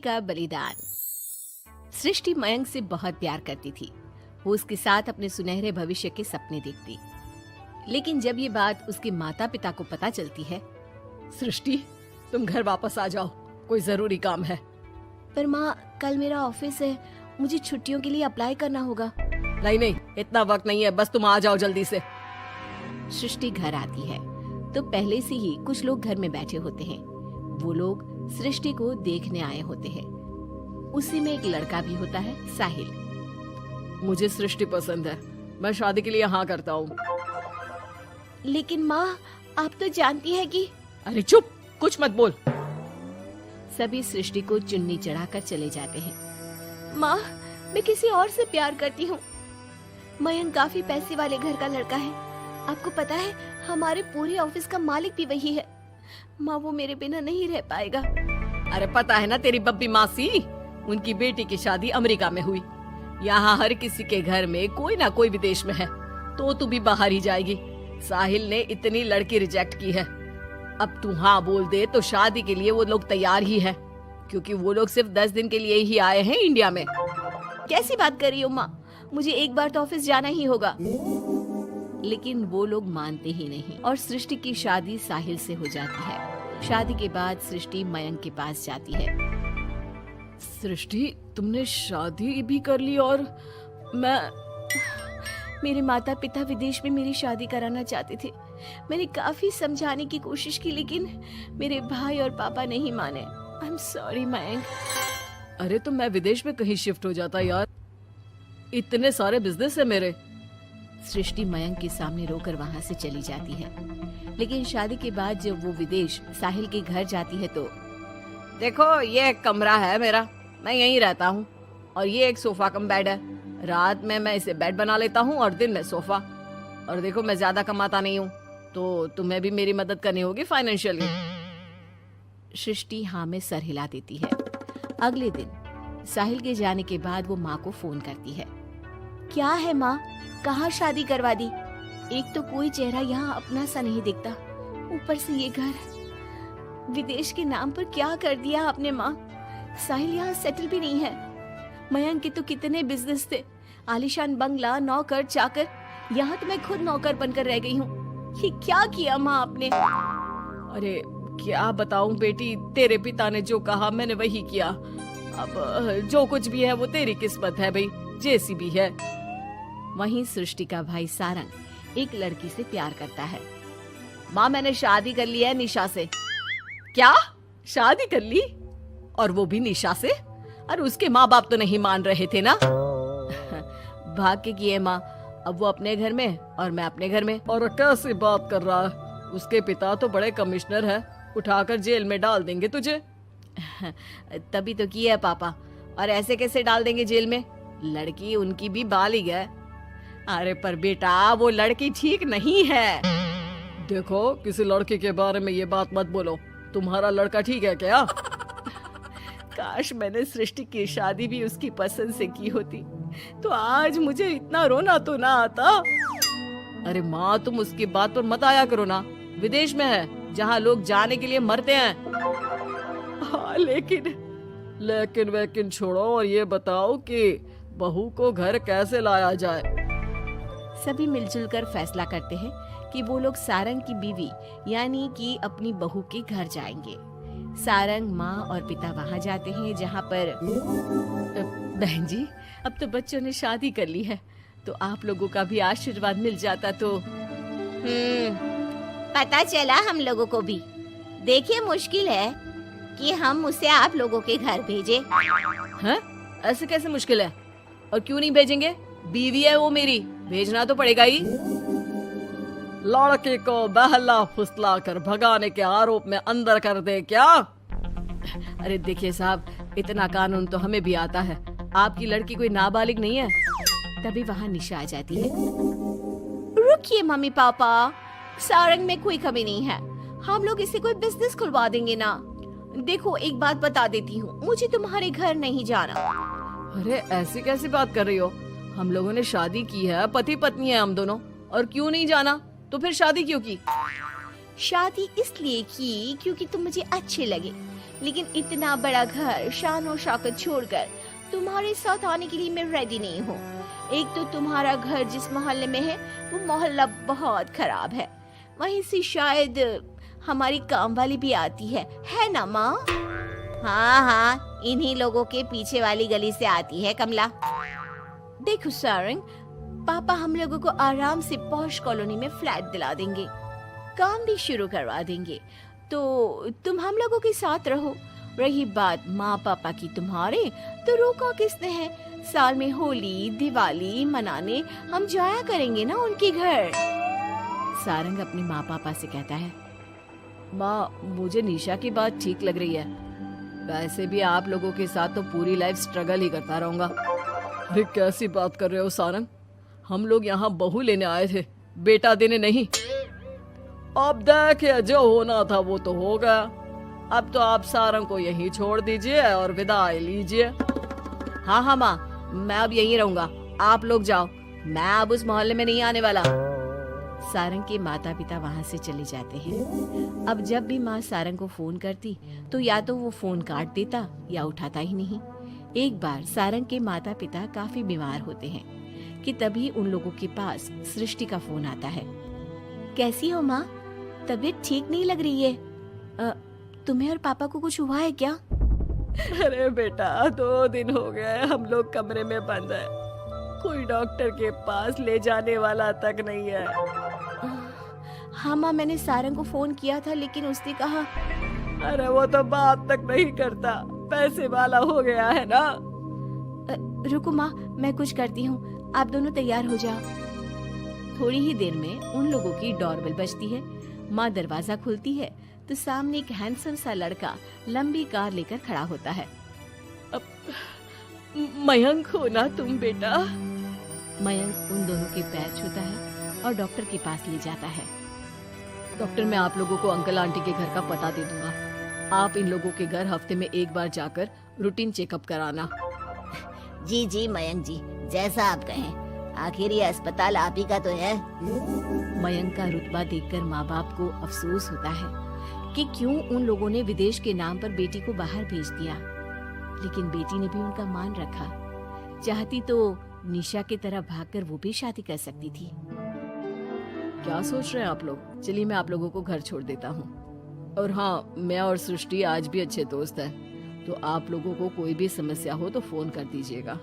का बलिदान। सृष्टि मयंक से बहुत प्यार करती थी। वो उसके साथ अपने सुनहरे भविष्य के सपने देखती। लेकिन जब ये बात उसके माता पिता को पता चलती है, सृष्टि, तुम घर वापस आ जाओ, कोई जरूरी काम है। पर माँ, कल मेरा ऑफिस है, मुझे छुट्टियों के लिए अप्लाई करना होगा। नहीं, इतना वक्त नहीं है, बस तुम आ जाओ जल्दी से। सृष्टि घर आती है तो पहले से ही कुछ लोग घर में बैठे होते हैं। वो लोग सृष्टि को देखने आए होते हैं। उसी में एक लड़का भी होता है, साहिल। मुझे सृष्टि पसंद है, मैं शादी के लिए हाँ करता हूँ। लेकिन माँ, आप तो जानती है कि। अरे चुप, कुछ मत बोल। सभी सृष्टि को चुन्नी चढ़ाकर चले जाते हैं। माँ, मैं किसी और से प्यार करती हूँ। मयंक काफी पैसे वाले घर का लड़का है। आपको पता है, हमारे पूरे ऑफिस का मालिक भी वही है। माँ, वो मेरे बिना नहीं रह पाएगा। अरे पता है ना तेरी बब्बी मासी, उनकी बेटी की शादी अमेरिका में हुई। यहाँ हर किसी के घर में कोई ना कोई विदेश में है, तो तू भी बाहर ही जाएगी। साहिल ने इतनी लड़की रिजेक्ट की है। अब तू हाँ बोल दे तो शादी के लिए वो लोग तैयार ही है, क्योंकि वो लोग सिर्फ 10 दिन के लिए ही आए हैं इंडिया में। कैसी बात कर रही हो माँ, मुझे एक बार तो ऑफिस जाना ही होगा। लेकिन वो लोग मानते ही नहीं और सृष्टि की शादी साहिल से हो जाती है। शादी के बाद सृष्टि मयंक के पास जाती है। सृष्टि, तुमने शादी भी कर ली और मेरे माता पिता विदेश में मेरी शादी कराना चाहते थे। मैंने काफी समझाने की कोशिश की, लेकिन मेरे भाई और पापा नहीं माने। I am sorry Mayank. अरे तो मैं विदेश में कहीं शिफ्ट हो जाता यार, इतने सारे बिजनेस है मेरे। सृष्टि मयंक के सामने रोकर वहाँ से चली जाती है। लेकिन शादी के बाद जब वो विदेश साहिल के घर जाती है तो देखो, ये एक कमरा है मेरा, मैं यहीं रहता हूँ, और ये एक सोफा कम बेड है। रात में मैं इसे बेड बना लेता हूँ और दिन में सोफा। और देखो, मैं ज्यादा कमाता नहीं हूँ, तो तुम्हें भी मेरी मदद करनी होगी फाइनेंशियली। सृष्टि हाँ में सर हिला देती है। अगले दिन साहिल के जाने के बाद वो माँ को फोन करती है। क्या है माँ, कहाँ शादी करवा दी? एक तो कोई चेहरा यहाँ अपना सा नहीं दिखता, ऊपर से ये घर। विदेश के नाम पर क्या कर दिया आपने माँ? साहिल यहाँ सेटल भी नहीं है। मयंक के तो कितने बिजनेस थे, आलीशान बंगला, नौकर चाकर। यहाँ तो मैं खुद नौकर बनकर रह गई हूँ। ये क्या किया माँ आपने? अरे क्या बताऊं बेटी, तेरे पिता ने जो कहा मैंने वही किया। अब जो कुछ भी है वो तेरी किस्मत है भाई, जैसी भी है। वहीं सृष्टि का भाई सारंग एक लड़की से प्यार करता है। माँ, मैंने शादी कर ली है निशा से। क्या? शादी कर ली? और वो भी निशा से? अरे उसके माँ बाप तो नहीं मान रहे थे ना। भाग्य की है माँ, अब वो अपने घर में और मैं अपने घर में। और कैसी बात कर रहा है? उसके पिता तो बड़े कमिश्नर है, उठाकर जेल में डाल देंगे तुझे। तभी तो किया है पापा। और ऐसे कैसे डाल देंगे जेल में? लड़की उनकी भी बालिग है। अरे पर बेटा, वो लड़की ठीक नहीं है। देखो, किसी लड़की के बारे में ये बात मत बोलो। तुम्हारा लड़का ठीक है क्या? काश मैंने सृष्टि की शादी भी उसकी पसंद से की होती, तो आज मुझे इतना रोना तो ना आता। अरे माँ, तुम उसकी बात पर मत आया करो ना। विदेश में है, जहाँ लोग जाने के लिए मरते हैं। हाँ, लेकिन छोड़ो और ये बताओ कि बहू को घर कैसे लाया जाए। सभी मिलजुल कर फैसला करते हैं कि वो लोग सारंग की बीवी यानी कि अपनी बहू के घर जाएंगे। सारंग, माँ और पिता वहाँ जाते हैं, जहाँ पर बहन जी, अब तो बच्चों ने शादी कर ली है, तो आप लोगों का भी आशीर्वाद मिल जाता तो। पता चला हम लोगों को भी। देखिए, मुश्किल है कि हम उसे आप लोगों के घर भेजे। हैं? ऐसे कैसे मुश्किल है? और क्यों नहीं भेजेंगे? बीवी है वो मेरी, भेजना तो पड़ेगा ही। लड़के को बहला फुसला कर भगाने के आरोप में अंदर कर दे क्या? अरे देखिए साहब, इतना कानून तो हमें भी आता है। आपकी लड़की कोई नाबालिग नहीं है। तभी वहाँ निशा आ जाती है। रुकिए मम्मी पापा, सारंग में कोई कमी नहीं है। हम लोग इसे कोई बिजनेस खुलवा देंगे ना। देखो, एक बात बता देती हूँ, मुझे तुम्हारे घर नहीं जाना। अरे ऐसी कैसी बात कर रही हो? हम लोगों ने शादी की है, पति पत्नी है हम दोनों, और क्यों नहीं जाना? तो फिर शादी क्यों की? शादी इसलिए की क्योंकि तुम मुझे अच्छे लगे। लेकिन इतना बड़ा घर शान और शौकत छोड़कर तुम्हारे साथ आने के लिए मैं रेडी नहीं हूँ। एक तो तुम्हारा घर जिस मोहल्ले में है वो मोहल्ला बहुत खराब है, वहीं से शायद हमारी काम वाली भी आती है ना माँ? हाँ हाँ, इन्हीं लोगों के पीछे वाली गली से आती है कमला। देखो सारंग, पापा हम लोगों को आराम से पॉश कॉलोनी में फ्लैट दिला देंगे, काम भी शुरू करवा देंगे, तो तुम हम लोगों के साथ रहो। रही बात माँ पापा की तुम्हारे, तो रोका किसने है? साल में होली दिवाली मनाने हम जाया करेंगे ना उनके घर। सारंग अपने माँ पापा से कहता है, माँ मुझे निशा की बात ठीक लग रही है, वैसे भी आप लोगों के साथ तो पूरी लाइफ स्ट्रगल ही करता रहूंगा। अरे कैसी बात कर रहे हो सारंग, हम लोग यहाँ बहू लेने आए थे, बेटा देने नहीं। अब देखिए जो होना था वो तो हो गया, अब तो आप सारंग को यहीं छोड़ दीजिए और विदाई लीजिए। हाँ हाँ माँ, मैं अब यहीं रहूंगा, आप लोग जाओ, मैं अब उस मोहल्ले में नहीं आने वाला। सारंग के माता पिता वहां से चले जाते हैं। अब जब भी माँ सारंग को फोन करती तो या तो वो फोन काट देता या उठाता ही नहीं। एक बार सारंग के माता पिता काफी बीमार होते हैं कि तभी उन लोगों के पास सृष्टि का फोन आता है। कैसी हो माँ? तबीयत ठीक नहीं लग रही है। तुम्हें और पापा को कुछ हुआ है क्या? अरे बेटा 2 दिन हो गए हम लोग कमरे में बंद है, कोई डॉक्टर के पास ले जाने वाला तक नहीं है। हाँ माँ, मैंने सारंग को फोन किया था लेकिन उसने कहा। अरे वो तो बात तक नहीं करता, पैसे वाला हो गया है ना। रुको माँ, मैं कुछ करती हूँ, आप दोनों तैयार हो जाओ। थोड़ी ही देर में उन लोगों की डोरबेल बजती है। माँ दरवाजा खुलती है तो सामने एक हैंडसम सा लड़का लंबी कार लेकर खड़ा होता है। मयंक हो ना तुम बेटा? मयंक उन दोनों के पैर छूता है और डॉक्टर के पास ले जाता है। डॉक्टर, मैं आप लोगों को अंकल आंटी के घर का पता दे दूंगा, आप इन लोगों के घर हफ्ते में एक बार जाकर रूटीन चेकअप कराना। जी जी मयंक जी, जैसा आप कहें, आखिर ये अस्पताल आप ही का तो है। मयंक का रुतबा देखकर माँ बाप को अफसोस होता है कि क्यों उन लोगों ने विदेश के नाम पर बेटी को बाहर भेज दिया, लेकिन बेटी ने भी उनका मान रखा। चाहती तो निशा की तरह भागकर वो भी शादी कर सकती थी। क्या सोच रहे हैं आप लोग? चलिए मैं आप लोगों को घर छोड़ देता हूँ। और हाँ, मैं और सृष्टि आज भी अच्छे दोस्त हैं, तो आप लोगों को कोई भी समस्या हो तो फोन कर दीजिएगा।